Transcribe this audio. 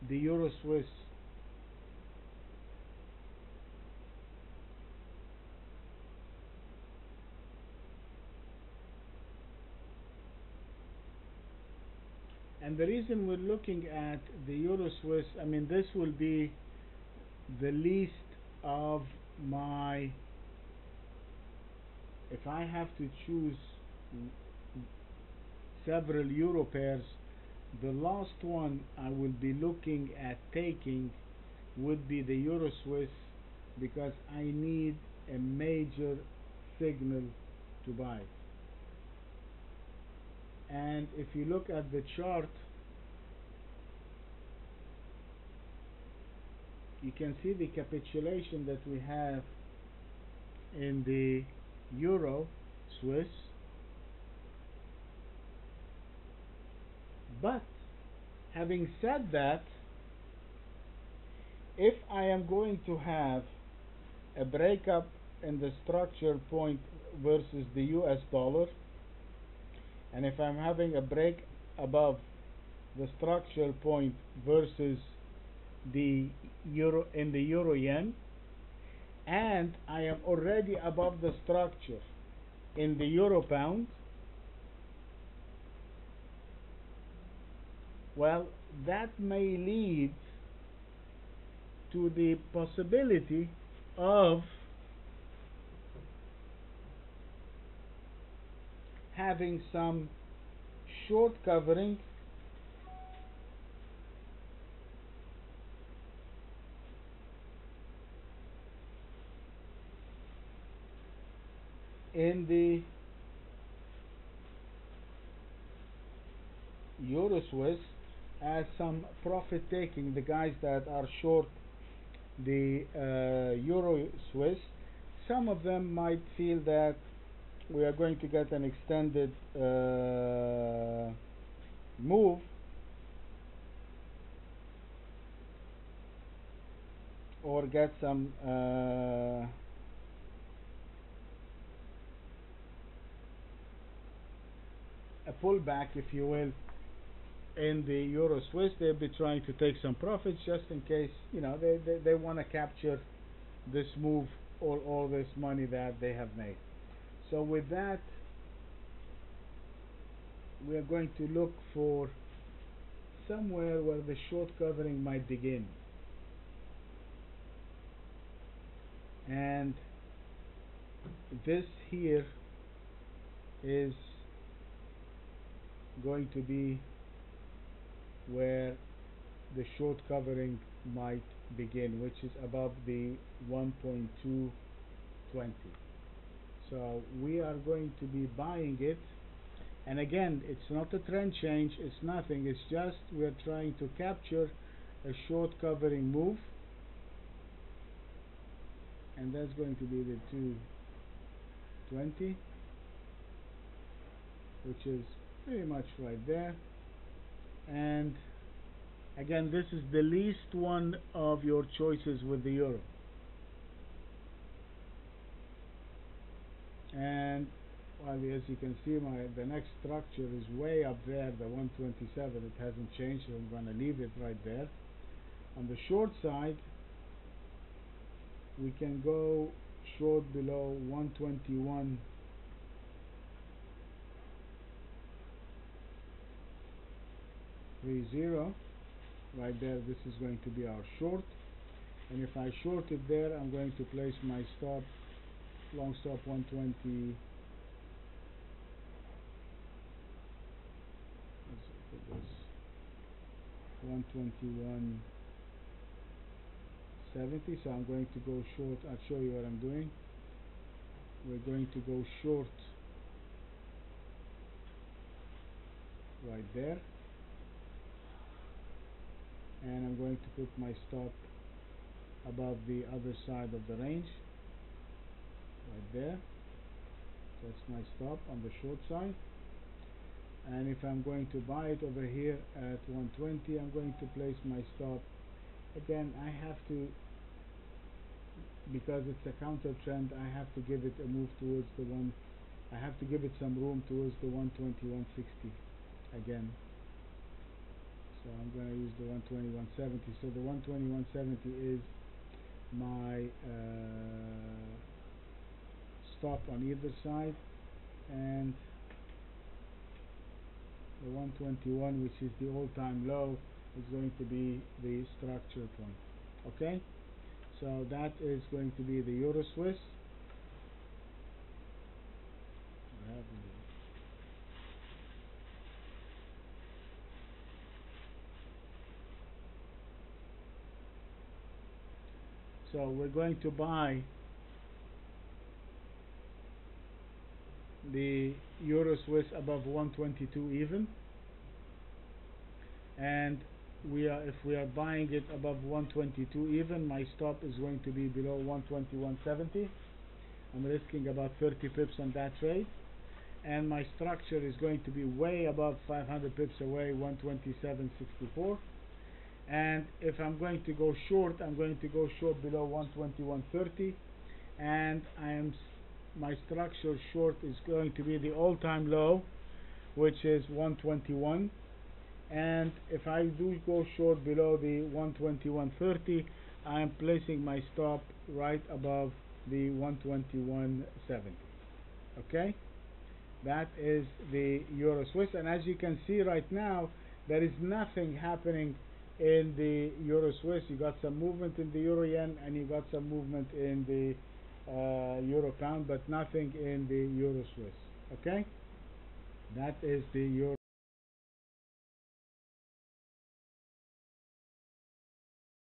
the Euro Swiss. And the reason we're looking at the Euro Swiss, I mean, this will be the least of my, if I have to choose several Euro pairs, the last one I will be looking at taking would be the Euro Swiss, because I need a major signal to buy. And if you look at the chart, you can see the capitulation that we have in the Euro Swiss. But having said that, if I am going to have a breakup in the structure point versus the US dollar, and if I'm having a break above the structure point versus the euro in the euro yen, and I am already above the structure in the euro pound, well, that may lead to the possibility of having some short covering in the Euro Swiss, as some profit taking. The guys that are short the Euro Swiss, some of them might feel that we are going to get an extended move, or get some a pullback, if you will, in the Euro Swiss. They'll be trying to take some profits just in case, they want to capture this move, or all this money that they have made. So with that, we are going to look for somewhere where the short covering might begin. And this here is going to be where the short covering might begin, which is above the 1.220. So we are going to be buying it. And again, it's not a trend change, it's nothing, it's just we're trying to capture a short covering move, and that's going to be the 220, which is pretty much right there. And again, this is the least one of your choices with the euro. And well, as you can see, the next structure is way up there, the 127. It hasn't changed, so I'm going to leave it right there. On the short side, we can go short below 121. Right there, this is going to be our short, and if I short it there, I'm going to place my stop, long stop 120. Let's put this 121.70. So I'm going to go short. I'll show you what I'm doing. We're going to go short right there, and I'm going to put my stop above the other side of the range right there. That's my stop on the short side. And if I'm going to buy it over here at 120, I'm going to place my stop. Again, I have to, because it's a counter trend, I have to give it a move towards the one, I have to give it some room towards the 120, 160 again. So I'm going to use the 120.170. So the 120.170 is my stop on either side, and the 121, which is the all-time low, is going to be the structure point. Okay, so that is going to be the Euro Swiss. So we're going to buy the Euro Swiss above 122 even, and if we are buying it above 122 even, my stop is going to be below 121.70. I'm risking about 30 pips on that trade, and my structure is going to be way above 500 pips away, 127.64. And if I'm going to go short, I'm going to go short below 121.30, and my structure short is going to be the all-time low, which is 121. And if I do go short below the 121.30, I am placing my stop right above the 121.70. Okay, that is the Euro Swiss, and as you can see right now, there is nothing happening in the Euro Swiss. You got some movement in the Euro Yen, and you got some movement in the Euro Pound, but nothing in the Euro Swiss. Okay, that is the Euro